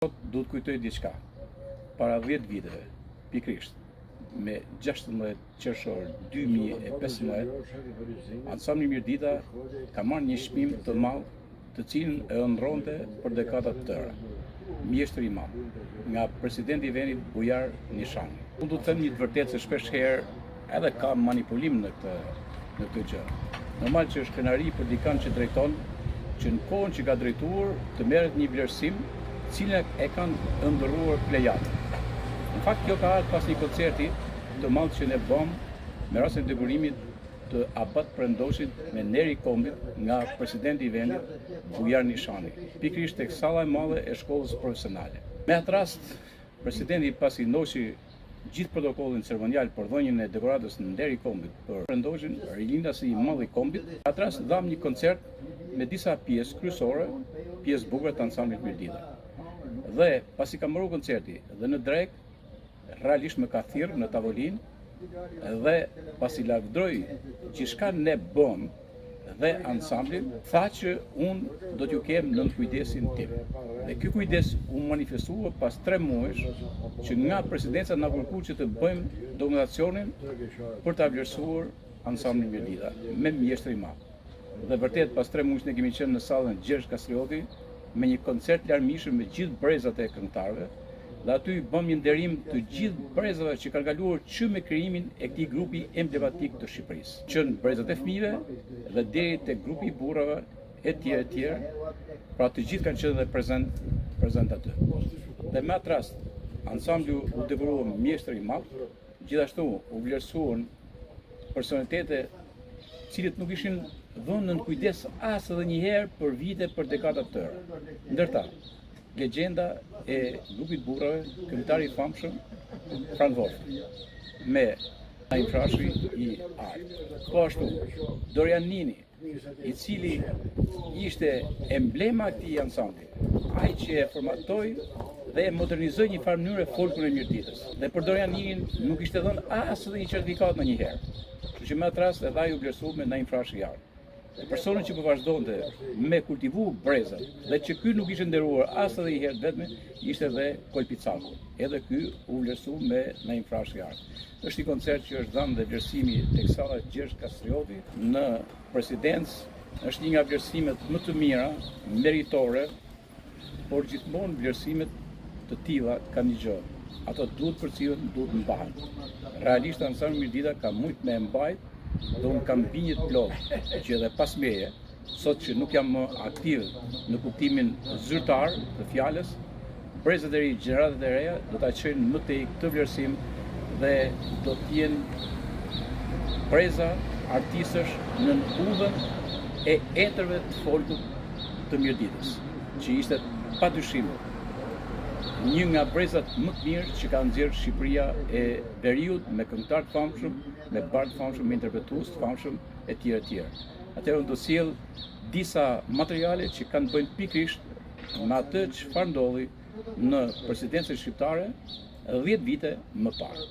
Sot du të kujtoj diçka. Para 10 viteve, pikrisht, me 16 qershor 2015, Ansambli Mirdita ka marrë një çmim të madh, të cilin e ëndrronte për dekada të tëra. Mjeshtri i madh, nga presidenti i vendit Bujar Nishani. Unë do të them një të vërtetë se shpesh herë edhe ka manipulim në këtë gjë. Normal që është krenari për dikant që drejton, që në kohën që ka drejtuar të merret një vlerësim cilën e kanë ëndërruar plejadë. Në fakt, kjo ka ardhur pas një koncerti të madh që ne bëm me rastin e detyrimit të abat prendoshit me Neri Kombit nga presidenti i vendit Bujar Nishani, pikërisht tek salla e madhe e shkollës profesionale. Me atë rast, presidenti pasi ndoshi gjithë protokollin ceremonial për dhënien e dekoratës në Neri Kombit për prendoshin rilindasi i madh i Kombit, atë rast dham një koncert me disa pjesë kryesore, pjesë bukura të ansamblit Mirdita. Dhe pasi ka mbaruar koncerti dhe në drek, realisht më ka thirrë në tavolinë dhe pasi lavdroi gjithçka ne bëm dhe ansamblin, tha që unë do t'ju kem nën kujdesin tim. Dhe ky kujdes u manifestua pas 3 muajsh që nga presidenca na kërkuar që të bëjmë dokumentacionin për ta vlerësuar ansamblin Mirdita me mjeshtri i madh. Dhe vërtet pas 3 muajsh ne kemi qenë në sallën Gjergj Kastrioti me një koncert larmishëm me gjithë brezat e këngëtarëve, dhe aty bëm një nderim të gjithë brezave që kanë kaluar që me krijimin e këtij grupi emblematik të Shqipërisë. Qënë brezat e fëmijëve dhe deri tek grupi i burrave etj. Pra të gjithë kanë qenë prezent aty. Dhe me atë rast, ansambli u dekorua mjeshtër i madh, gjithashtu u vlerësuan personalitete cilët nuk ishin vënë në kujdes as edhe një herë për vite, për dekada të tëra. Ndërta, legjenda e grupit burrave, këngëtari i famshëm Frank Wolfi, me Naim Frashi i art. Po ashtu, Dorian Nini, i cili ishte emblema e këtij ansambli, ai që e formatoi dhe e modernizoi një farë mënyrë folkun e Mirditës. Dhe për Dorian Ninin nuk ishte dhënë as edhe një certifikat në një herë. Kështu që me atë rast edhe ai u vlerësua me Naim Frashi i art. Personi që po vazhdonte me kultivu brezat dhe që ky nuk ishte nderuar as edhe një herë vetëm, ishte edhe Kolpi Caku. Edhe ky u vlerësua me Naim Frashi i art. Është një koncert që është dhënë dhe vlerësimi tek salla Gjergj Kastrioti në presidencë, është një nga vlerësimet më të mira, meritore, por gjithmonë vlerësimet të tilla kanë një gjë. Ato duhet përcjellen, duhet mbahen. Realisht ansambli Mirdita ka shumë me mbajt, dhe unë kam binjë të plot që edhe pas meje, sot që nuk jam më aktiv në kuptimin zyrtar të fjalës, brezat e ri, gjeneratat e reja do ta çojnë më tej këtë vlerësim dhe do të jenë breza artistësh në udhën e etërve të folkut të Mirditës, që ishte padyshim një nga brezat më të mirë që ka nxjerrë Shqipëria e veriut, me këngëtar të famshëm, me bardh të famshëm, me interpretues të famshëm etj. Atëherë unë do sjell disa materiale që kanë të bëjnë pikërisht me atë çfarë ndodhi në presidencën shqiptare 10 vite më parë.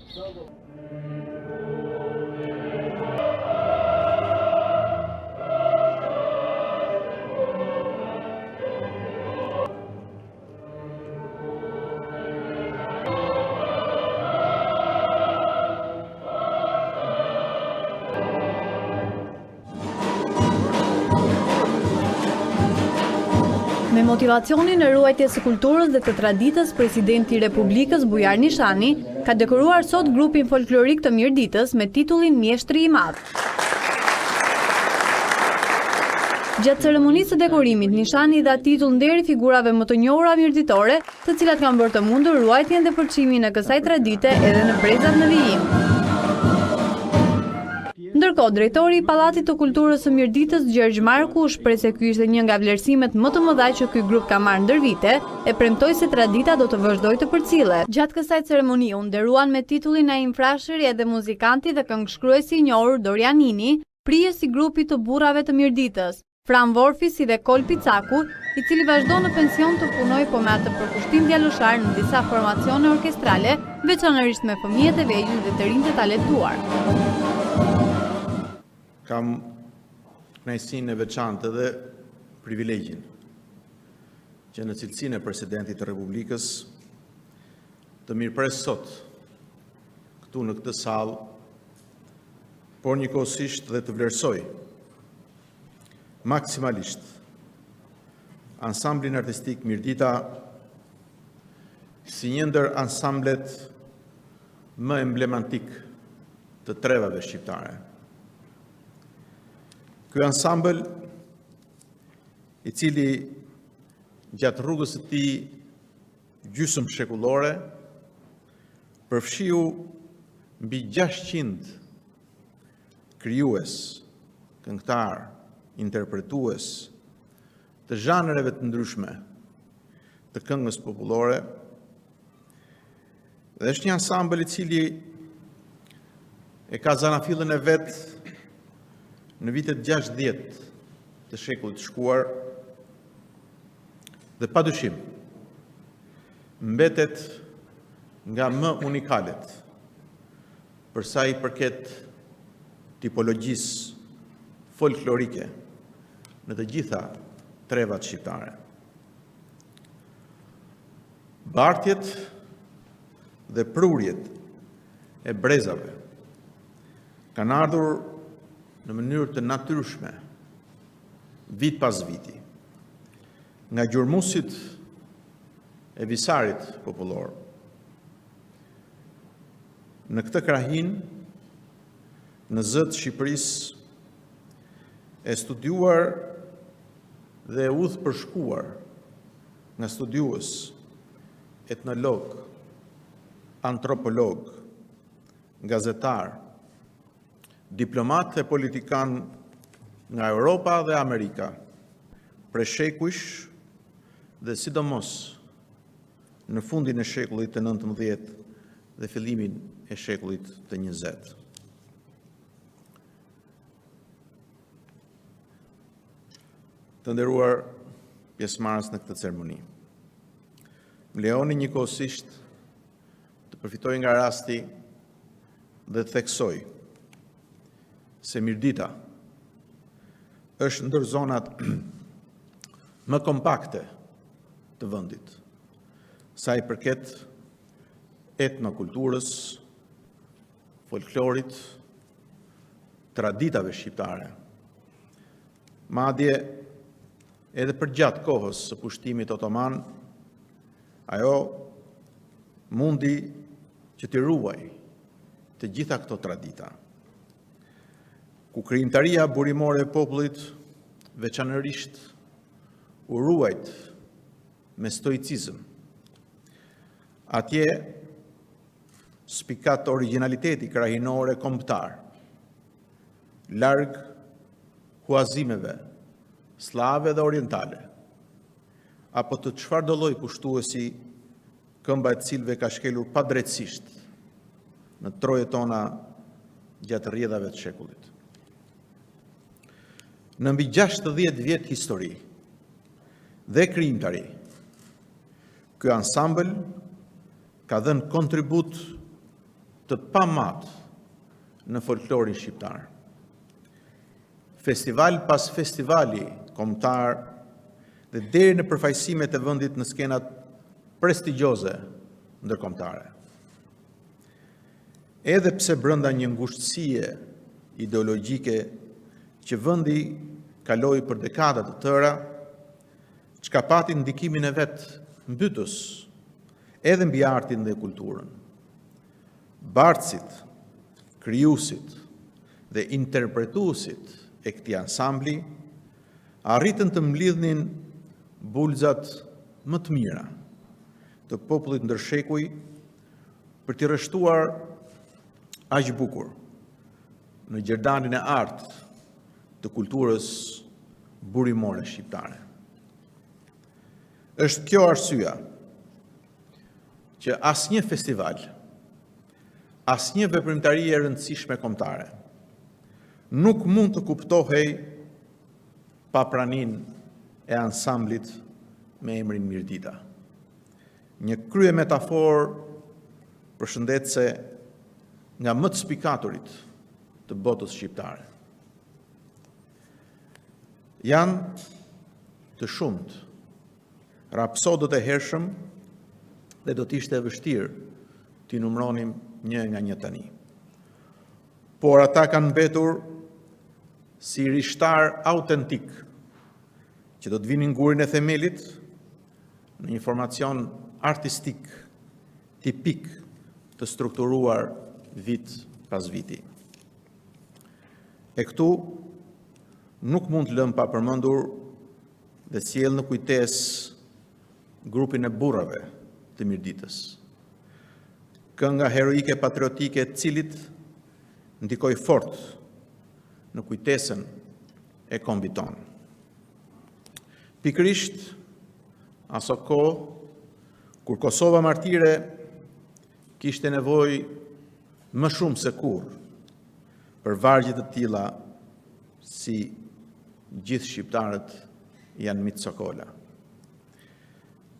Me motivacionin e ruajtjes së kulturës dhe të traditës, presidenti i Republikës Bujar Nishani ka dekoruar sot grupin folklorik të Mirditës me titullin Mjeshtri i Madh. Gjatë ceremonisë së dekorimit, Nishani dha titull nderi figurave më të njohura mirditore, të cilat kanë bërë të mundur ruajtjen dhe përçimin e kësaj tradite edhe në brezat në vijim. Ndërkohë, drejtori i Pallatit të Kulturës së Mirditës, Gjergj Marku, shpreh se ky ishte një nga vlerësimet më të mëdha që ky grup ka marrë ndër vite, e premtoi se tradita do të vazhdojë të përcillet. Gjatë kësaj ceremonie u nderuan me titullin Naim Frashi edhe muzikanti dhe këngëshkruesi i njohur Dorian Nini, prijesi i grupit të burrave të Mirditës, Frank Wolfi si dhe Kolpi Caku, i cili vazhdon në pension të punojë po me atë përkushtim djaloshar në disa formacione orkestrale, veçanërisht me fëmijët e vegjël dhe të rinj të talentuar. Kam kënaqësinë e veçantë dhe privilegjin që në cilësinë e presidentit të Republikës të mirëpres sot këtu në këtë sallë, por njëkohësisht dhe të vlerësoj maksimalisht ansamblin artistik Mirdita si një ndër ansamblet më emblematik të trevave shqiptare. Ky ansambël, i cili gjatë rrugës së tij gjysmë shekullore, përfshiu mbi 600 krijues, këngëtar, interpretues të zhanreve të ndryshme të këngës popullore, dhe është një ansambël i cili e ka zanafillën e vet në vitet 60 të shekullit të shkuar dhe padyshim mbetet nga më unikalet për sa i përket tipologjisë folklorike në të gjitha trevat shqiptare. Bartjet dhe prurjet e brezave kanë ardhur në mënyrë të natyrshme, vit pas viti, nga gjurmusit e visarit popullor. Në këtë krahin, në zë të Shqipërisë, e studiuar dhe e udhëpërshkuar nga studiues, etnolog, antropolog, gazetar, diplomat dhe politikan nga Europa dhe Amerika, prej shekujsh dhe sidomos në fundin e shekullit të 19 dhe fillimin e shekullit të 20. Të nderuar pjesëmarrës në këtë ceremoni, më lejoni njëkohësisht të përfitoj nga rasti dhe të theksoj se Mirdita është ndër zonat më kompakte të vendit, sa i përket etnokulturës, folklorit, traditave shqiptare. Madje edhe për gjatë kohës së pushtimit otoman, ajo mundi që t'i ruaj të gjitha këto tradita, ku krijimtaria burimore e popullit veçanërisht u ruajt me stoicizëm. Atje spikat originaliteti krahinor e kombëtar, larg huazimeve slave dhe orientale, apo të çfarëdo lloj kushtuesi këmba e cilëve ka shkelur padrejtësisht në trojet tona gjatë rrjedhave të shekullit. Në mbi 60 vjet histori dhe krijimtari, ky ansambël ka dhënë kontribut të pamatë në folklorin shqiptar. Festival pas festivali kombëtar dhe deri në përfaqësimet e vendit në skenat prestigjioze ndërkombëtare. Edhe pse brenda një ngushtësie ideologjike që vendi kaloi për dekada të tëra, çka pati ndikimin e vet mbytës edhe mbi artin dhe kulturën. Bartësit, krijuesit dhe interpretuesit e këtij ansambli arritën të mblidhnin bulzat më të mira të popullit ndër shekuj për t'i rreshtuar aq bukur në gjerdanin e artë të kulturës burimore shqiptare. Është kjo arsyeja që asnjë festival, asnjë veprimtari e rëndësishme kombëtare nuk mund të kuptohej pa praninë e ansamblit me emrin Mirdita. Një krye metaforë përshëndetëse nga më të spikaturit të botës shqiptare. Janë të shumt rapsodët e hershëm dhe do t'ishte e vështirë t'i numëronim një nga një tani. Por ata kanë mbetur si rishtar autentik që do të vinin gurin e themelit në një formacion artistik tipik të strukturuar vit pas viti. E këtu nuk mund të lëm pa përmendur dhe sjell në kujtesë grupin e burrave të Mirditës. Kënga heroike patriotike e cilit ndikoi fort në kujtesën e kombit tonë. Pikërisht aso kohë kur Kosova martire kishte nevojë më shumë se kurrë për vargje të tilla si gjithë shqiptarët janë Mitsokola.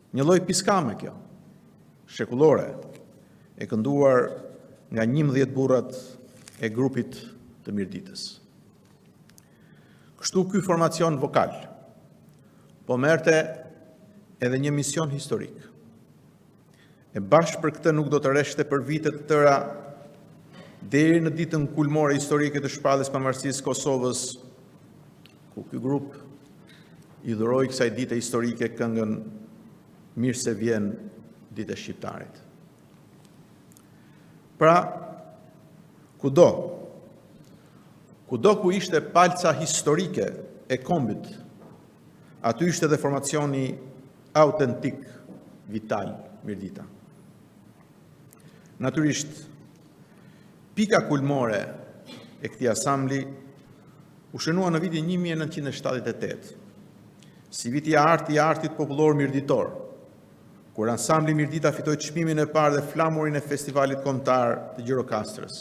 Një lloj piskame kjo, shekullore, e kënduar nga 11 burrat e grupit të Mirditës. Kështu ky formacion vokal po merrte edhe një mision historik. E bashkë për këtë nuk do të rreshte për vite të tëra deri në ditën kulmore historike të shpalljes pavarësisë Kosovës, ku ky grup i dhuroi kësaj dite historike këngën Mirë se vjen ditë e shqiptarit. Pra, kudo ku ishte palca historike e kombit, aty ishte dhe formacioni autentik, vital, Mirdita. Natyrisht, pika kulmore e këtij asambli u shënua në vitin 1978, si viti i artit popullor mirditor, kur ansambli Mirdita fitoi çmimin e parë dhe flamurin e festivalit kombëtar të Gjirokastrës,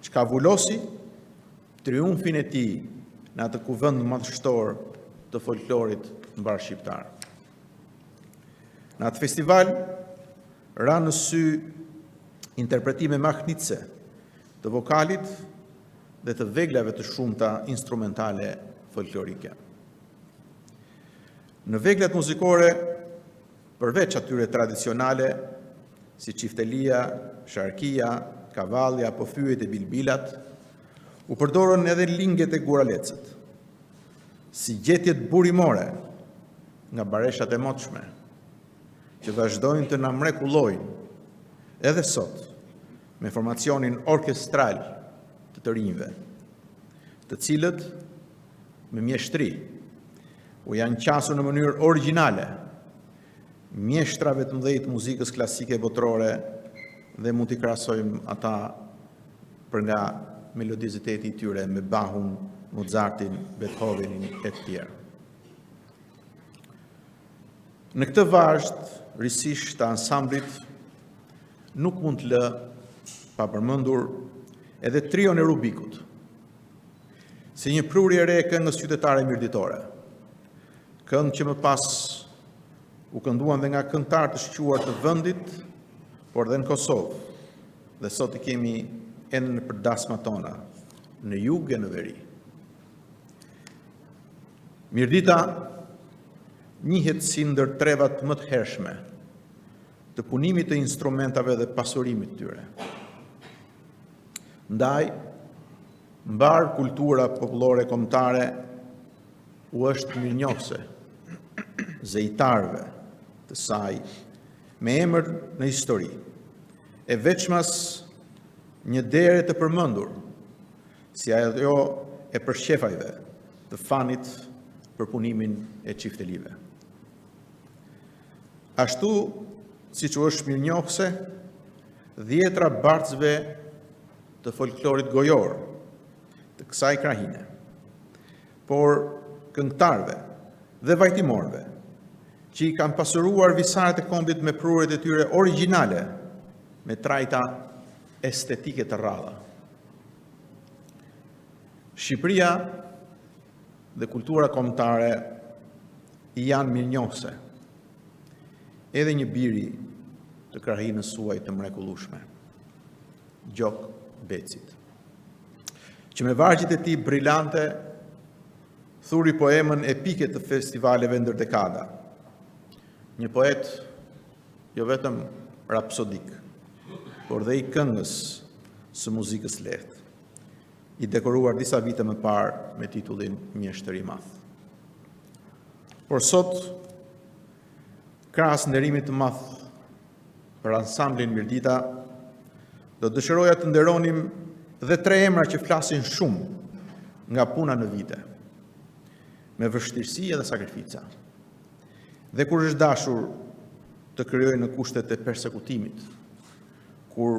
çka vulosi triumfin e tij në atë kuvend madhështor të folklorit mbar shqiptar. Në atë festival ra në sy interpretime mahnitse të vokalit dhe të veglave të shumta instrumentale folklorike. Në veglat muzikore, përveç atyre tradicionale, si çiftelia, sharkia, kavalli apo fyjet e bilbilat, u përdorën edhe lingjet e guralecët, si gjetjet burimore nga bareshat e motshme, që vazhdojnë të na mrekullojnë edhe sot me formacionin orkestral të rinjve, të cilët me mjeshtri u janë qasur në mënyrë origjinale mjeshtrave të mëdhenj të muzikës klasike botërore dhe mund t'i krahasojmë ata për nga melodiziteti i tyre me Bachun, Mozartin, Beethovenin e të tjerë. Në këtë vazhd risish të ansamblit nuk mund të lë pa përmendur edhe trion e Rubikut, si një prurje e re e këngës qytetare mirditore, këngë që më pas u kënduan dhe nga këngëtar të shquar të vendit, por dhe në Kosovë, dhe sot i kemi edhe në përdasma tona, në jug e në veri. Mirdita njihet si ndër trevat më të hershme të punimit të instrumentave dhe pasurimit tyre. Ndaj, mbar kultura popullore kombëtare u është mirënjohëse zejtarëve të saj me emër në histori, e veçmas një dere të përmendur si ajo e përshefajve të fanit për punimin e çiftelive. Ashtu, siç u është mirënjohëse, dhjetra barcëve të folklorit gojor të kësaj krahine, por këngëtarëve dhe vajtimorëve që i kanë pasuruar visarët e kombit me prurjet e tyre origjinale me trajta estetike të rralla. Shqipëria dhe kultura kombëtare i janë mirënjohëse, edhe një biri të krahinës suaj të mrekullueshme, Gjok Becit, që me vargjet e tij brillante thuri poemën epike të festivaleve ndër dekada, një poet jo vetëm rapsodik, por dhe i këngës së muzikës lehtë, i dekoruar disa vite më parë me titullin Mjeshtër i Madh. Por sot, krahas nderimit të madh për ansamblin Mirdita, do dëshiroja të nderonim dhe 3 emra që flasin shumë nga puna në vite, me vështirësi edhe sakrifica. Dhe kur është dashur të krijojë në kushtet e persekutimit, kur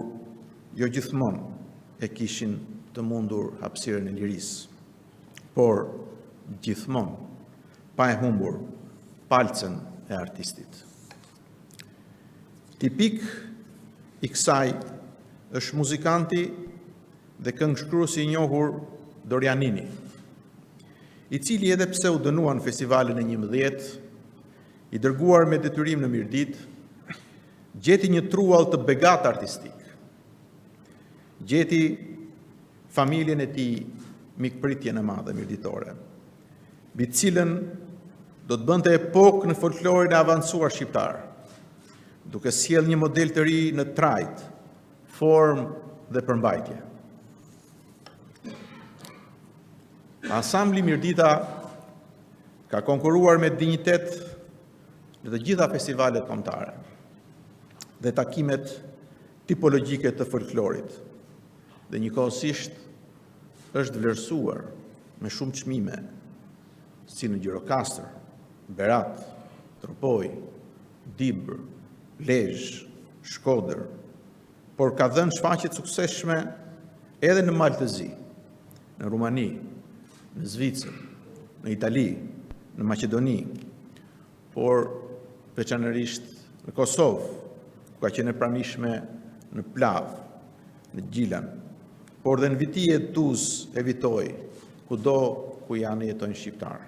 jo gjithmonë e kishin të mundur hapësirën e lirisë, por gjithmonë pa e humbur palcën e artistit. Tipik i kësaj është muzikanti dhe këngëshkruesi i njohur Dorian Nini, i cili edhe pse u dënua në festivalin e 11, i dërguar me detyrim në Mirdit, gjeti një truall të begat artistik. Gjeti familjen e tij mikpritjen e madhe mirditore, mbi cilën do të bënte epokë në folklorin e avancuar shqiptar, duke sjell një model të ri në trajt, formë dhe përmbajtje. Ansambli Mirdita ka konkuruar me dinjitet në të gjitha festivalet kombëtare dhe takimet tipologjike të folklorit, dhe njëkohësisht është vlerësuar me shumë çmime, si në Gjirokastër, Berat, Tropoj, Dibër, Lezhë, Shkodër, por ka dhënë shfaqje të suksesshme edhe në Maltëzi, në Rumani, në Zvicër, në Itali, në Maqedoni, por veçanërisht në Kosovë, ku ka qenë e pranishme në Plavë, në Gjilan, por dhe në Vitije, Tuzë e Vitoj, kudo ku janë jetojnë shqiptarë.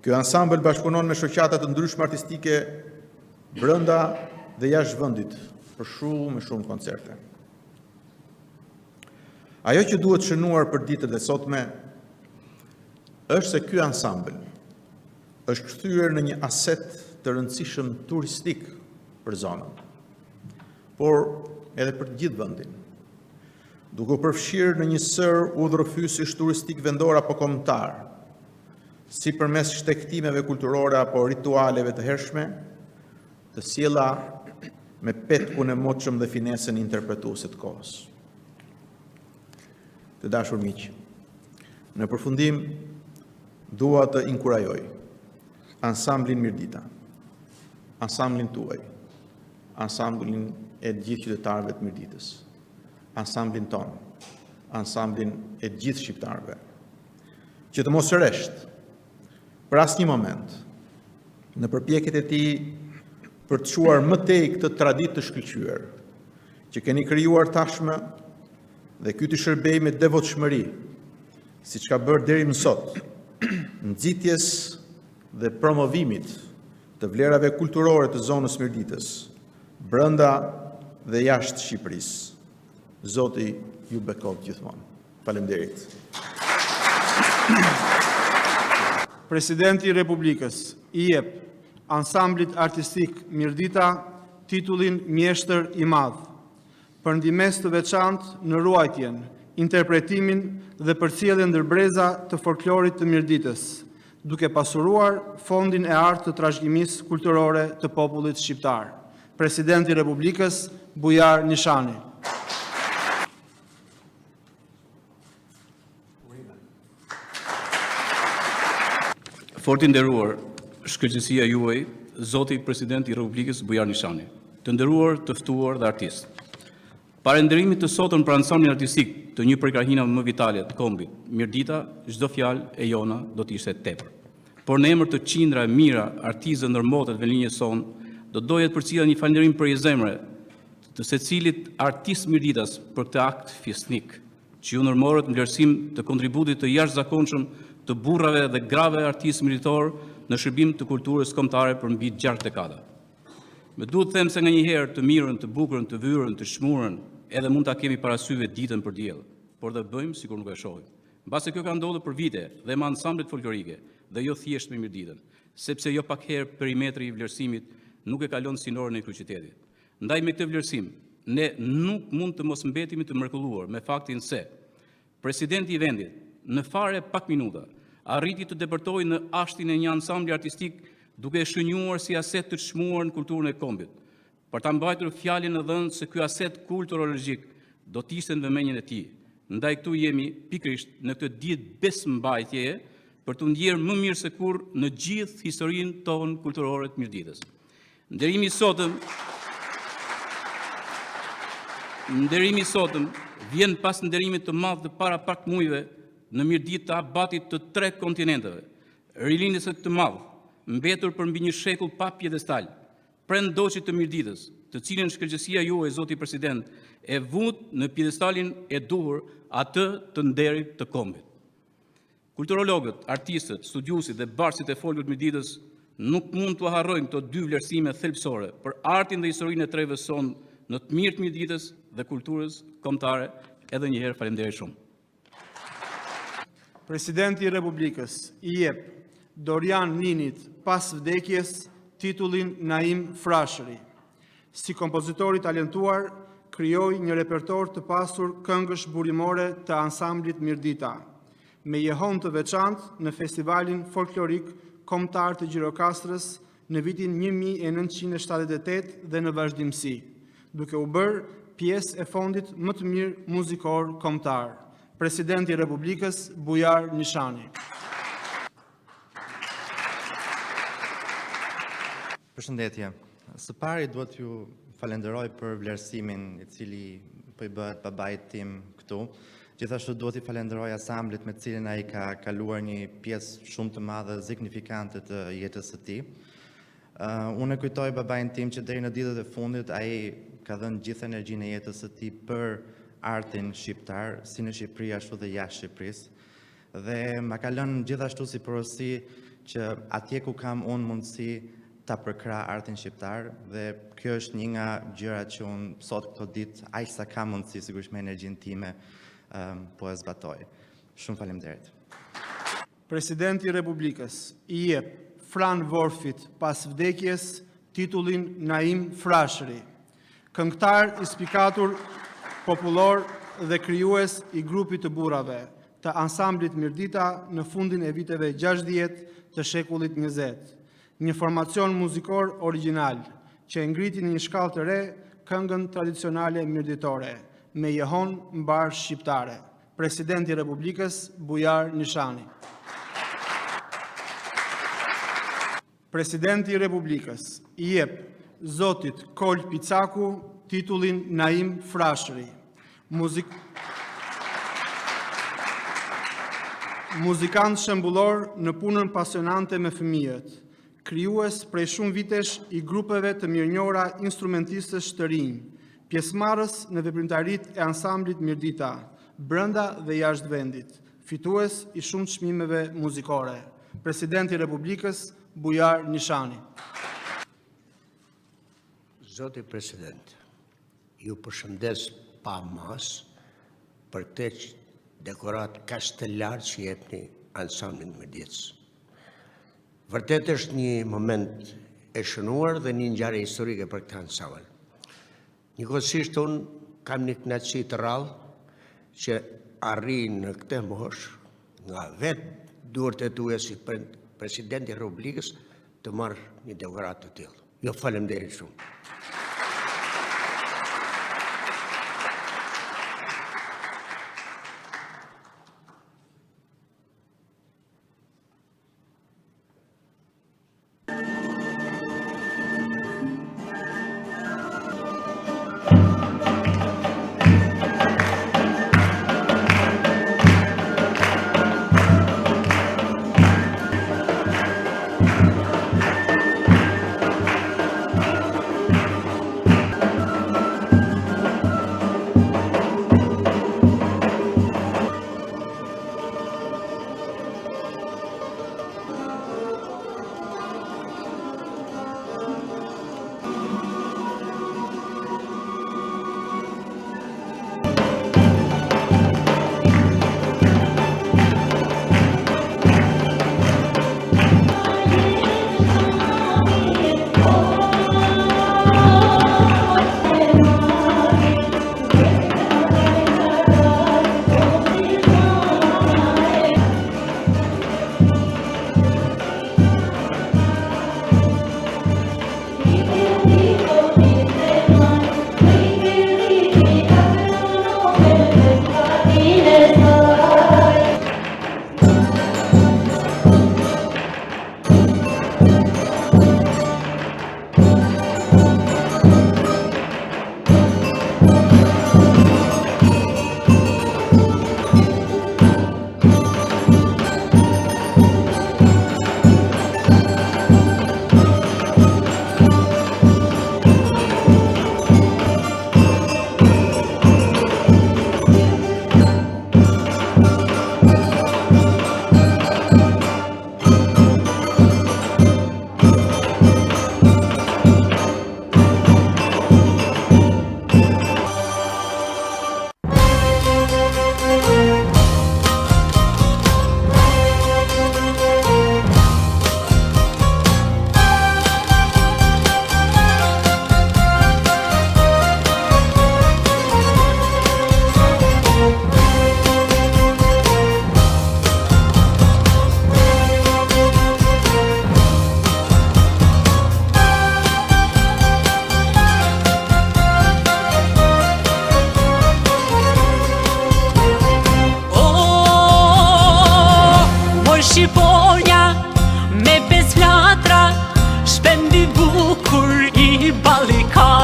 Ky ansambël bashkëpunon me shoqata të ndryshme artistike brenda dhe jashtë vendit për shumë koncerte. Ajo që duhet shënuar për ditët e sotme është se ky ansambël është kthyer në një aset të rëndësishëm turistik për zonën, por edhe për gjithë vendin, duke përfshirë në një sër udhërofyesish turistik vendor apo kombëtar, si përmes shtektimeve kulturore apo ritualeve të hershme, të sjella me petkun e moçëm dhe finesën interpretuese të kohës. Të dashur miq, në përfundim dua të inkurajoj ansamblin Mirdita, ansamblin tuaj, ansamblin e gjithë qytetarëve të Mirditës, ansamblin ton, ansamblin e gjithë shqiptarëve, që të mos rresht për asnjë moment në përpjekjet e tij për të çuar më tej këtë traditë të shkëlqyer, që keni krijuar tashmë dhe ky të shërbej me devotshmëri, siç ka bërë deri më sot, nxitjes dhe promovimit të vlerave kulturore të zonës Mirditës, brenda dhe jashtë Shqipërisë. Zoti ju bekov gjithmonë. Faleminderit. Presidenti i Republikës i jep ansamblit artistik Mirdita titullin Mjeshtër i Madh, për ndihmës të veçantë në ruajtjen, interpretimin dhe përcjelljen ndërbreza të folklorit të Mirditës, duke pasuruar fondin e artë të trashëgimisë kulturore të popullit shqiptar. Presidenti i Republikës Bujar Nishani. Fort i nderuar, shkëlqësia juaj, Zoti Presidenti i Republikës Bujar Nishani, të nderuar, të ftuar dhe artist. Para nderimit të sotëm për ansamblin artistik të një prej krahinave më vitale të kombit, Mirdita, çdo fjalë e jona do të ishte tepër. Por në emër të qindra e mira artizë ndërmotet në linjën son, do doja të përcjell një falënderim për zemre të secilit artist Mirditas për këtë akt fjesnik, që ju ndërmorët në vlerësim të kontributit të jashtëzakonshëm të burrave dhe grave artistë miritor në shërbim të kulturës kombëtare për mbi 6 dekada. Me duhet them se nga një herë të mirën, të bukurën, të vyrën, të shmurën, edhe mund ta kemi parasyve ditën për diell, por dhe bëjmë sikur nuk e shohim. Mbase kjo ka ndodhur për vite dhe me ansamblet folklorike, dhe jo thjesht me Mirditën. sepse jo pak herë perimetri i vlerësimit nuk e kalon sinorën e kryeqytetit. Ndaj me këtë vlerësim, ne nuk mund të mos mbetemi të mrekulluar me faktin se presidenti i vendit në fare pak minuta arriti të depërtojë në ashtin e një ansambli artistik duke e shënjuar si aset të çmuar në kulturën e kombit, për ta mbajtur fjalën e dhënë se ky aset kulturologjik do të ishte në vëmendjen e tij. Ndaj këtu jemi pikërisht në këtë ditë besmbajtjeje për të ndjerë më mirë se kurrë në gjithë historinë tonë kulturore të Mirditës. Nderimi i sotëm vjen pas nderimit të madh të para pak muajve në Mirditë të abatit të 3 kontinenteve, rilindjes së të madh, mbetur për mbi një shekull pa pjedestal, prendoqit të Mirditës, të cilën shkëlqësia juaj, zoti president, e vut në pjedestalin e duhur atë të nderit të kombit. Kulturologët, artistët, studiuesit dhe barsit e folkut Mirditës nuk mund të harrojnë këto 2 vlerësime thelbësore për artin dhe historinë e trevës sonë në të mirë të Mirditës dhe kulturës kombëtare. Edhe një herë faleminderit shumë. Presidenti i Republikës i jep Dorian Ninit pas vdekjes titullin Naim Frashëri. Si kompozitor i talentuar, krijoi një repertor të pasur këngësh burimore të ansamblit Mirdita, me jehon të veçantë në festivalin folklorik kombëtar të Gjirokastrës në vitin 1978 dhe në vazhdimsi, duke u bërë pjesë e fondit më të mirë muzikor kombëtar. Presidenti i Republikës Bujar Nishani. Përshëndetje. Së pari duhet ju falenderoj për vlerësimin i cili po i bëhet babait tim këtu. Gjithashtu duhet i falenderoj asamblit me cilin ai ka kaluar një pjesë shumë të madhe signifikante të jetës së tij. Unë e kujtoj babain tim që deri në ditët e fundit ai ka dhënë gjithë energjinë e jetës së tij për artin shqiptar, si në Shqipëri ashtu dhe jashtë Shqipërisë. Dhe ma ka lënë gjithashtu si porosi që atje ku kam unë mundësi ta përkra artin shqiptar, dhe kjo është një nga gjërat që unë sot këto ditë aq sa kam mundësi sigurisht me energjinë time po e zbatoj. Shumë faleminderit. Presidenti i Republikës i jep Fran Vorfit pas vdekjes titullin Naim Frashëri, këngëtar i spikatur popullor dhe krijues i grupit të burrave të ansamblit Mirdita në fundin e viteve 60 të shekullit 20. Një formacion muzikor original që e ngriti në një shkallë të re këngën tradicionale mirditore me jehon mbar shqiptare. Presidenti i Republikës Bujar Nishani. Presidenti i Republikës i jep zotit Kol Picaku titullin Naim Frashëri. Muzikant shembullor në punën pasionante me fëmijët, krijues prej shumë vitesh i grupeve të mirënjohura instrumentistësh të rinj, pjesëmarrës në veprimtaritë e ansamblit Mirdita, brenda dhe jashtë vendit, fitues i shumë çmimeve muzikore. Presidenti i Republikës Bujar Nishani. Zoti President, ju përshëndes pa mas për këtë dekorat kaq të lartë që jepni ansamblit Mirditës. Vërtet është një moment e shënuar dhe një ngjarje historike për këtë ansambël. Njëkohësisht unë kam një kënaqësi të rrallë që arri në këtë moshë nga vetë duart e tuaja si presidenti i Republikës të marr një dekorat të tillë. Jo, faleminderit shumë.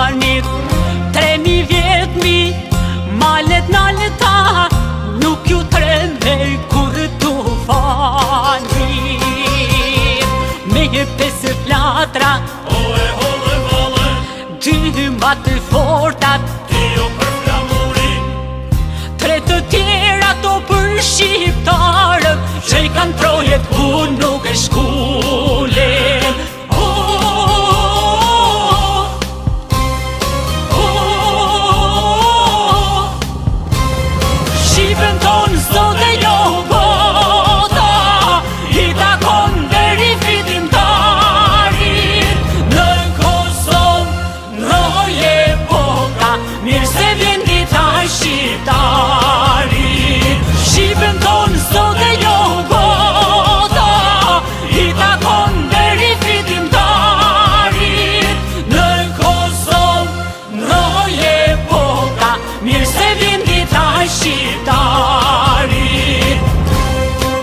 tufanit 3000 vjet mi malet naleta nuk ju tremej kur tufanit me e pesë flatra dy ma të fortat tre të tjera to për shqiptarët që i kanë trojet ku nuk e shku